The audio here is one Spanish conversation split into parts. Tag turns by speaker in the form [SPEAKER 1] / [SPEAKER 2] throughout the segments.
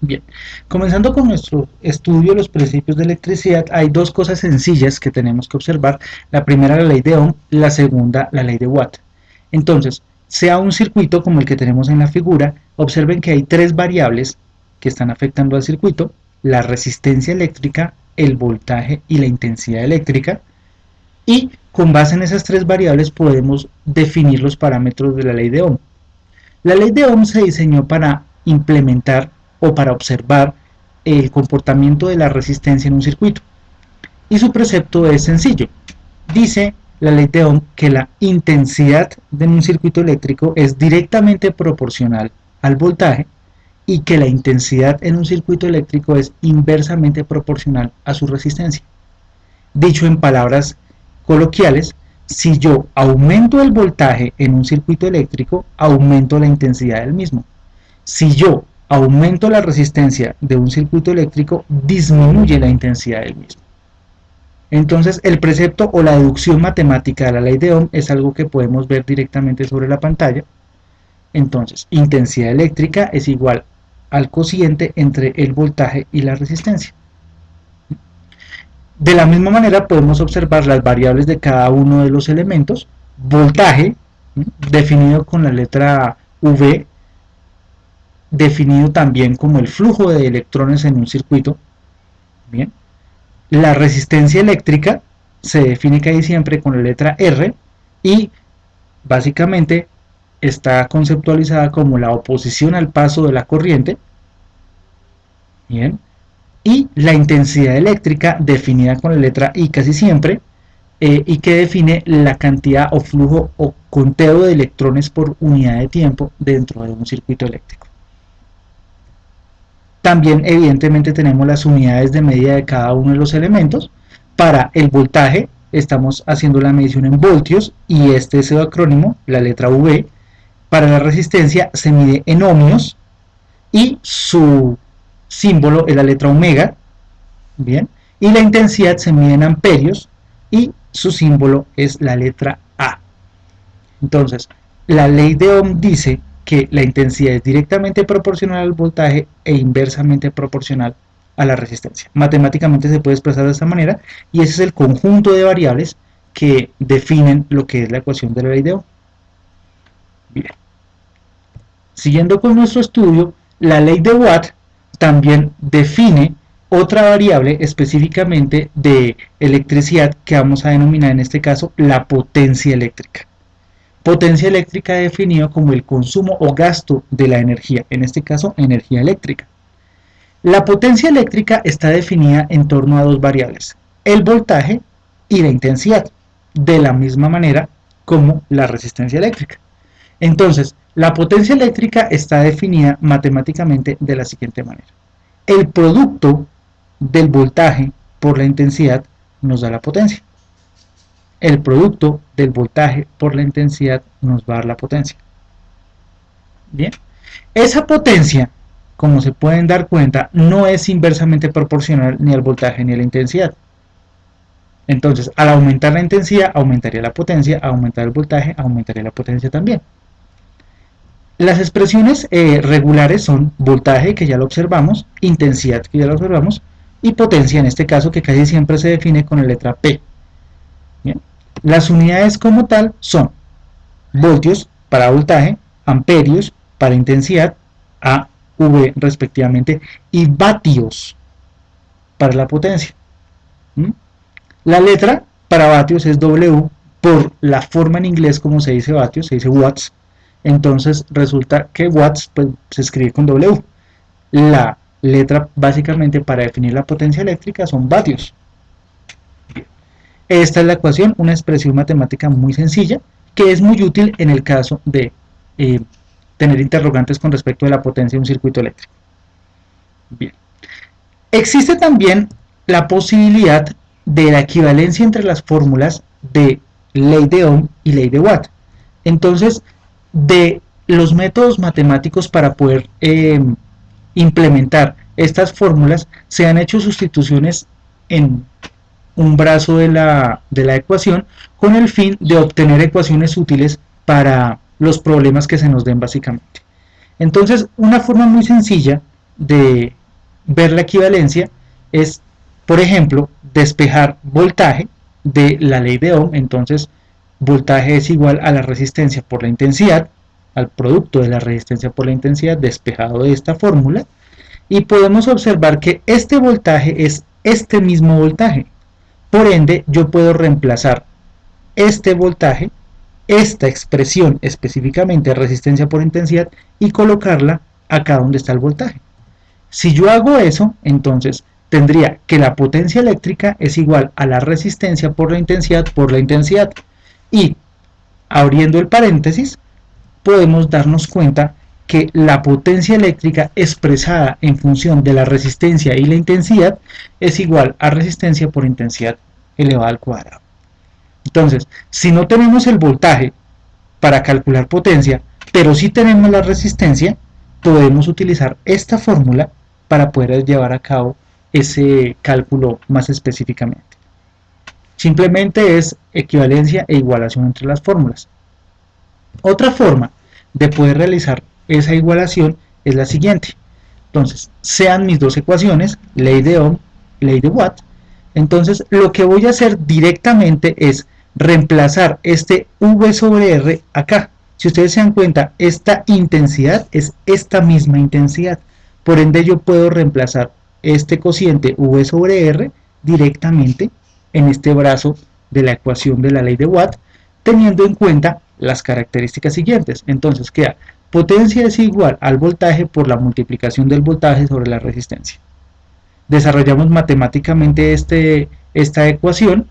[SPEAKER 1] Bien, comenzando con nuestro estudio de los principios de electricidad, hay dos cosas sencillas que tenemos que observar. La primera, la ley de Ohm, la segunda, la ley de Watt. Entonces, sea un circuito como el que tenemos en la figura, observen que hay tres variables que están afectando al circuito: la resistencia eléctrica, el voltaje y la intensidad eléctrica, y con base en esas tres variables podemos definir los parámetros de la ley de Ohm. La ley de Ohm se diseñó para implementar o para observar el comportamiento de la resistencia en un circuito. Y su precepto es sencillo. Dice la ley de Ohm que la intensidad de un circuito eléctrico es directamente proporcional al voltaje y que la intensidad en un circuito eléctrico es inversamente proporcional a su resistencia. Dicho en palabras coloquiales, si yo aumento el voltaje en un circuito eléctrico, aumento la intensidad del mismo. Si yo aumento la resistencia de un circuito eléctrico, disminuye la intensidad del mismo. Entonces, el precepto o la deducción matemática de la ley de Ohm es algo que podemos ver directamente sobre la pantalla. Entonces, intensidad eléctrica es igual al cociente entre el voltaje y la resistencia. De la misma manera podemos observar las variables de cada uno de los elementos. Voltaje, definido con la letra V, definido también como el flujo de electrones en un circuito. Bien. La resistencia eléctrica se define casi siempre con la letra R y básicamente está conceptualizada como la oposición al paso de la corriente. Bien. Y la intensidad eléctrica definida con la letra I casi siempre, y que define la cantidad o flujo o conteo de electrones por unidad de tiempo dentro de un circuito eléctrico. También evidentemente tenemos las unidades de medida de cada uno de los elementos. Para el voltaje estamos haciendo la medición en voltios y este es el acrónimo, la letra V. Para la resistencia se mide en ohmios y su símbolo es la letra omega. Bien. Y la intensidad se mide en amperios y su símbolo es la letra A. Entonces, la ley de Ohm dice que la intensidad es directamente proporcional al voltaje e inversamente proporcional a la resistencia. Matemáticamente se puede expresar de esta manera y ese es el conjunto de variables que definen lo que es la ecuación de la ley de Ohm. Bien. Siguiendo con nuestro estudio, la ley de Watt también define otra variable específicamente de electricidad que vamos a denominar en este caso la potencia eléctrica. Potencia eléctrica definido como el consumo o gasto de la energía, en este caso energía eléctrica. La potencia eléctrica está definida en torno a dos variables, el voltaje y la intensidad, de la misma manera como la resistencia eléctrica. Entonces, la potencia eléctrica está definida matemáticamente de la siguiente manera. El producto del voltaje por la intensidad nos da la potencia. El producto del voltaje por la intensidad nos va a dar la potencia. Bien, esa potencia, como se pueden dar cuenta, no es inversamente proporcional ni al voltaje ni a la intensidad. Entonces, al aumentar la intensidad, aumentaría la potencia, al aumentar el voltaje, aumentaría la potencia también. Las expresiones regulares son voltaje, que ya lo observamos, intensidad, que ya lo observamos, y potencia, en este caso, que casi siempre se define con la letra P. Bien. Las unidades como tal son voltios para voltaje, amperios para intensidad, A, V respectivamente, y vatios para la potencia. La letra para vatios es W, por la forma en inglés como se dice vatios, se dice watts. Entonces resulta que watts pues, se escribe con W. La letra básicamente para definir la potencia eléctrica son vatios. Esta es la ecuación, una expresión matemática muy sencilla que es muy útil en el caso de tener interrogantes con respecto a la potencia de un circuito eléctrico. Bien. Existe también la posibilidad de la equivalencia entre las fórmulas de ley de Ohm y ley de Watt. Entonces, de los métodos matemáticos para poder implementar estas fórmulas, se han hecho sustituciones en un brazo de la ecuación con el fin de obtener ecuaciones útiles para los problemas que se nos den básicamente. Entonces, una forma muy sencilla de ver la equivalencia es, por ejemplo, despejar voltaje de la ley de Ohm. Entonces, voltaje es igual a la resistencia por la intensidad, al producto de la resistencia por la intensidad despejado de esta fórmula, y podemos observar que este voltaje es este mismo voltaje. Por ende, yo puedo reemplazar este voltaje, esta expresión específicamente resistencia por intensidad, y colocarla acá donde está el voltaje. Si yo hago eso, entonces tendría que la potencia eléctrica es igual a la resistencia por la intensidad. Y abriendo el paréntesis, podemos darnos cuenta que la potencia eléctrica expresada en función de la resistencia y la intensidad es igual a resistencia por intensidad elevada al cuadrado. Entonces, si no tenemos el voltaje para calcular potencia, pero sí tenemos la resistencia, podemos utilizar esta fórmula para poder llevar a cabo ese cálculo más específicamente. Simplemente es equivalencia e igualación entre las fórmulas. Otra forma de poder realizar esa igualación es la siguiente. Entonces, sean mis dos ecuaciones, ley de Ohm, ley de Watt. Entonces, lo que voy a hacer directamente es reemplazar este V sobre R acá. Si ustedes se dan cuenta, esta intensidad es esta misma intensidad. Por ende, yo puedo reemplazar este cociente V sobre R directamente en este brazo de la ecuación de la ley de Watt, teniendo en cuenta las características siguientes. Entonces queda potencia es igual al voltaje por la multiplicación del voltaje sobre la resistencia. Desarrollamos matemáticamente esta ecuación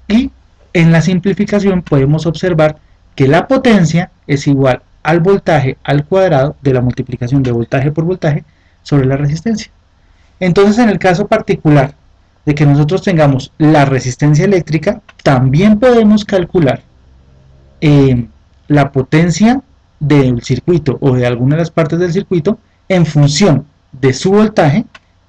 [SPEAKER 1] y en la simplificación podemos observar que la potencia es igual al voltaje al cuadrado de la multiplicación de voltaje por voltaje sobre la resistencia. Entonces, en el caso particular de que nosotros tengamos la resistencia eléctrica, también podemos calcular la potencia del circuito o de alguna de las partes del circuito en función de su voltaje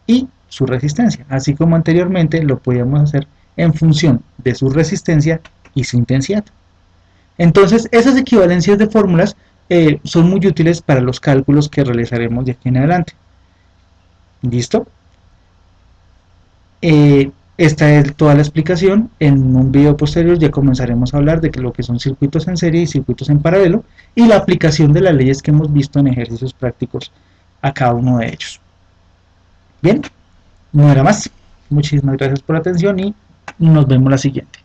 [SPEAKER 1] y su resistencia, así como anteriormente lo podíamos hacer en función de su resistencia y su intensidad. Entonces, esas equivalencias de fórmulas son muy útiles para los cálculos que realizaremos de aquí en adelante. ¿Listo? Esta es toda la explicación. En un video posterior ya comenzaremos a hablar de lo que son circuitos en serie y circuitos en paralelo y la aplicación de las leyes que hemos visto en ejercicios prácticos a cada uno de ellos. Bien, no era más. Muchísimas gracias por la atención y nos vemos la siguiente.